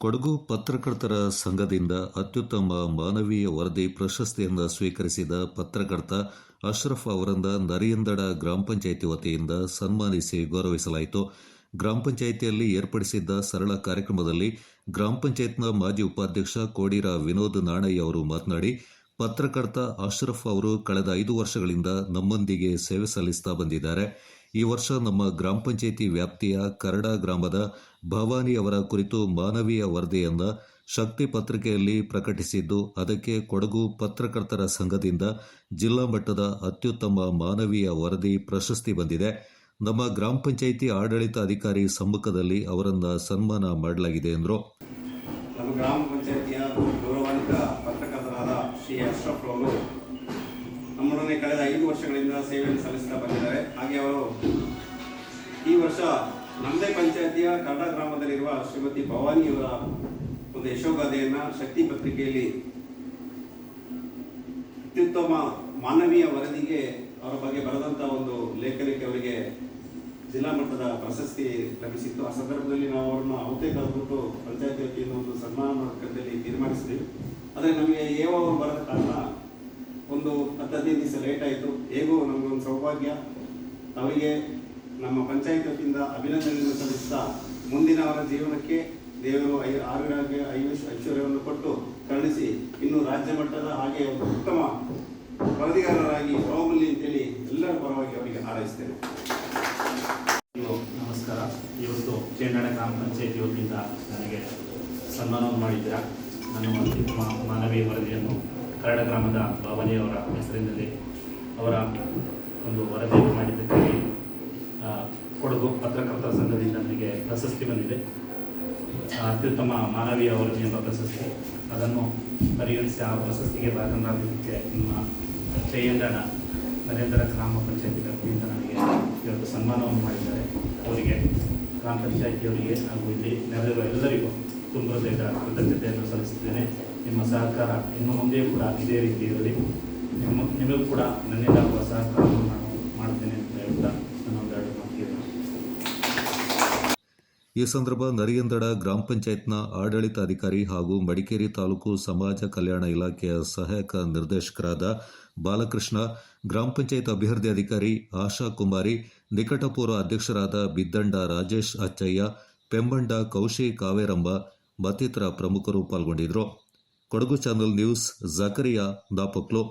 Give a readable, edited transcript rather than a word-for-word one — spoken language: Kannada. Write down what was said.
ಕೊಡಗು ಪತ್ರಕರ್ತರ ಸಂಘದಿಂದ ಅತ್ಯುತ್ತಮ ಮಾನವೀಯ ವರದಿ ಪ್ರಶಸ್ತಿಯನ್ನು ಸ್ವೀಕರಿಸಿದ ಪತ್ರಕರ್ತ ಅಶ್ರಫ್ ಅವರನ್ನು ನರಿಯಂದಡ ಗ್ರಾಮ ಪಂಚಾಯಿತಿ ವತಿಯಿಂದ ಸನ್ಮಾನಿಸಿ ಗೌರವಿಸಲಾಯಿತು. ಗ್ರಾಮ ಪಂಚಾಯಿತಿಯಲ್ಲಿ ಏರ್ಪಡಿಸಿದ್ದ ಸರಳ ಕಾರ್ಯಕ್ರಮದಲ್ಲಿ ಗ್ರಾಮ ಪಂಚಾಯತ್ನ ಮಾಜಿ ಉಪಾಧ್ಯಕ್ಷ ಕೋಡಿರ ವಿನೋದ್ ನಾಣಯ್ಯ ಅವರು ಮಾತನಾಡಿ, ಪತ್ರಕರ್ತ ಅಶ್ರಫ್ ಅವರು ಕಳೆದ 5 ವರ್ಷಗಳಿಂದ ನಮ್ಮೊಂದಿಗೆ ಸೇವೆ ಸಲ್ಲಿಸುತ್ತಾ ಬಂದಿದ್ದಾರೆ. ಈ ವರ್ಷ ನಮ್ಮ ಗ್ರಾಮ ಪಂಚಾಯಿತಿ ವ್ಯಾಪ್ತಿಯ ಕರಡ ಗ್ರಾಮದ ಭವಾನಿ ಅವರ ಕುರಿತು ಮಾನವೀಯ ವರದಿಯನ್ನು ಶಕ್ತಿ ಪತ್ರಿಕೆಯಲ್ಲಿ ಪ್ರಕಟಿಸಿದ್ದು, ಅದಕ್ಕೆ ಕೊಡಗು ಪತ್ರಕರ್ತರ ಸಂಘದಿಂದ ಜಿಲ್ಲಾ ಮಟ್ಟದ ಅತ್ಯುತ್ತಮ ಮಾನವೀಯ ವರದಿ ಪ್ರಶಸ್ತಿ ಬಂದಿದೆ. ನಮ್ಮ ಗ್ರಾಮ ಪಂಚಾಯಿತಿ ಆಡಳಿತ ಅಧಿಕಾರಿ ಸಮ್ಮುಖದಲ್ಲಿ ಅವರನ್ನು ಸನ್ಮಾನ ಮಾಡಲಾಗಿದೆ ಎಂದರು. ನಮ್ಮ ಗ್ರಾಮ ಪಂಚಾಯಿತಿಯ ಗೌರವಾನ್ವಿತ ಪತ್ರಕರ್ತರಾದ ಶ್ರೀ ಅಶ್ರಫ್ ಅವರು ನಮ್ಮೊಡನೆ ಕಳೆದ 5 ವರ್ಷಗಳಿಂದ ಸೇವೆಯನ್ನು ಸಲ್ಲಿಸುತ್ತಾ ಬಂದಿದ್ದಾರೆ. ಹಾಗೆ ಅವರು ಈ ವರ್ಷ ನಮ್ಮದೇ ಪಂಚಾಯಿತಿಯ ಕರಡ ಗ್ರಾಮದಲ್ಲಿರುವ ಶ್ರೀಮತಿ ಭವಾನಿಯವರ ಒಂದು ಯಶೋಗಾಥೆಯನ್ನು ಶಕ್ತಿ ಪತ್ರಿಕೆಯಲ್ಲಿ ಅತ್ಯುತ್ತಮ ಮಾನವೀಯ ವರದಿಗೆ ಅವರ ಬಗ್ಗೆ ಬರೆದಂಥ ಒಂದು ಲೇಖನಕ್ಕೆ ಅವರಿಗೆ ಜಿಲ್ಲಾ ಮಟ್ಟದ ಪ್ರಶಸ್ತಿ ಲಭಿಸಿತ್ತು. ಆ ಸಂದರ್ಭದಲ್ಲಿ ನಾವು ಅವರನ್ನು ಔತೆ ಕರೆದುಬಿಟ್ಟು ಪಂಚಾಯತ್ ವತಿಯಿಂದ ಒಂದು ಸನ್ಮಾನ ಮಾಡೋದಕ್ಕೆ ತೀರ್ಮಾನಿಸಿದ್ವಿ. ಆದರೆ ನಮಗೆ ಅವರು ಬರದ ಕಾರಣ ಒಂದು 10-15 ದಿವಸ ಲೇಟ್ ಆಯಿತು. ಹೇಗೂ ನಮಗೊಂದು ಸೌಭಾಗ್ಯ, ಅವರಿಗೆ ನಮ್ಮ ಪಂಚಾಯತ್ ವತಿಯಿಂದ ಅಭಿನಂದನೆಯನ್ನು ಸಲ್ಲಿಸ್ತಾ ಮುಂದಿನ ಅವರ ಜೀವನಕ್ಕೆ ದೇವರು ಆರೋಗ್ಯ ಐಶ್ವರ್ಯವನ್ನು ಕೊಟ್ಟು ಕರುಣಿಸಿ ಇನ್ನು ರಾಜ್ಯ ಮಟ್ಟದ ಹಾಗೆ ಒಂದು ಉತ್ತಮ ವರದಿಗಾರರಾಗಿ ಹೊರಬರಲಿ ಅಂತೇಳಿ ಎಲ್ಲರ ಪರವಾಗಿ ಅವರಿಗೆ ಹಾರೈಸ್ತೇನೆ. ನಮಸ್ಕಾರ. ಇವತ್ತು ಚೇಂಡಾಣ ಗ್ರಾಮ ಪಂಚಾಯತಿ ವತಿಯಿಂದ ನನಗೆ ಸನ್ಮಾನವನ್ನು ಮಾಡಿದ್ದೀರಾ. ನನ್ನ ಅತ್ಯುತ್ತಮ ಮಾನವೀಯ ವರದಿಯನ್ನು ಕರಡ ಗ್ರಾಮದ ಭವಾನಿಯವರ ಹೆಸರಿನಲ್ಲಿ ಅವರ ಒಂದು ವರದಿಯನ್ನು ಮಾಡಿದ್ದಕ್ಕಾಗಿ ಕೊಡಗು ಪತ್ರಕರ್ತರ ಸಂಘದಿಂದ ನನಗೆ ಪ್ರಶಸ್ತಿ ಬಂದಿದೆ. ಅತ್ಯುತ್ತಮ ಮಾನವೀಯ ವರದಿ ಎಂಬ ಪ್ರಶಸ್ತಿ. ಅದನ್ನು ಪರಿಗಣಿಸಿ ಆ ಪ್ರಶಸ್ತಿಗೆ ಭಾಗವಹಿಸಲಿಕ್ಕೆ ನಿಮ್ಮ ಚೇಂಡಾಣ ನರೇಂದ್ರ ಗ್ರಾಮ ಪಂಚಾಯತಿ ವತಿಯಿಂದ ನನಗೆ ಇವತ್ತು ಸನ್ಮಾನವನ್ನು ಮಾಡಿದ್ದಾರೆ. ಅವರಿಗೆ ಗ್ರಾಮ ಪಂಚಾಯತಿಯವರಿಗೆ ಹಾಗೂ ಇಲ್ಲಿ ನೆರೆದಿರುವ ಎಲ್ಲರಿಗೂ ತುಂಬ ಹೃದಯದ ಕೃತಜ್ಞತೆಯನ್ನು ಸಲ್ಲಿಸುತ್ತೇನೆ. ನಿಮ್ಮ ಸಹಕಾರ ಇನ್ನು ಮುಂದೆಯೂ ಕೂಡ ಇದೇ ರೀತಿ ಇರಲಿ. ನಿಮಗೂ ಕೂಡ ನನ್ನಿಂದಾಗುವ ಸಹಕಾರವನ್ನು ನಾನು ಮಾಡ್ತೇನೆ ಅಂತ ಹೇಳ್ತಾ ನನ್ನ ಒಂದೆರಡು ಮಾತಿಗೆ. ಈ ಸಂದರ್ಭ ನರಿಯಂದಡ ಗ್ರಾಮ ಪಂಚಾಯತ್ನ ಆಡಳಿತ ಅಧಿಕಾರಿ ಹಾಗೂ ಮಡಿಕೇರಿ ತಾಲೂಕು ಸಮಾಜ ಕಲ್ಯಾಣ ಇಲಾಖೆಯ ಸಹಾಯಕ ನಿರ್ದೇಶಕರಾದ ಬಾಲಕೃಷ್ಣ, ಗ್ರಾಮ ಪಂಚಾಯತ್ ಅಭಿವೃದ್ಧಿ ಅಧಿಕಾರಿ ಆಶಾ ಕುಮಾರಿ, ನಿಕಟಪೂರ್ವ ಅಧ್ಯಕ್ಷರಾದ ಬಿದ್ದಂಡ ರಾಜೇಶ್ ಅಚ್ಚಯ್ಯ, ಪೆಂಬಂಡ ಕೌಶಿ ಕಾವೇರಂಬ ಮತ್ತಿತರ ಪ್ರಮುಖರು ಪಾಲ್ಗೊಂಡಿದ್ದರು. Kodagu channel news, Zakariya Napoklu.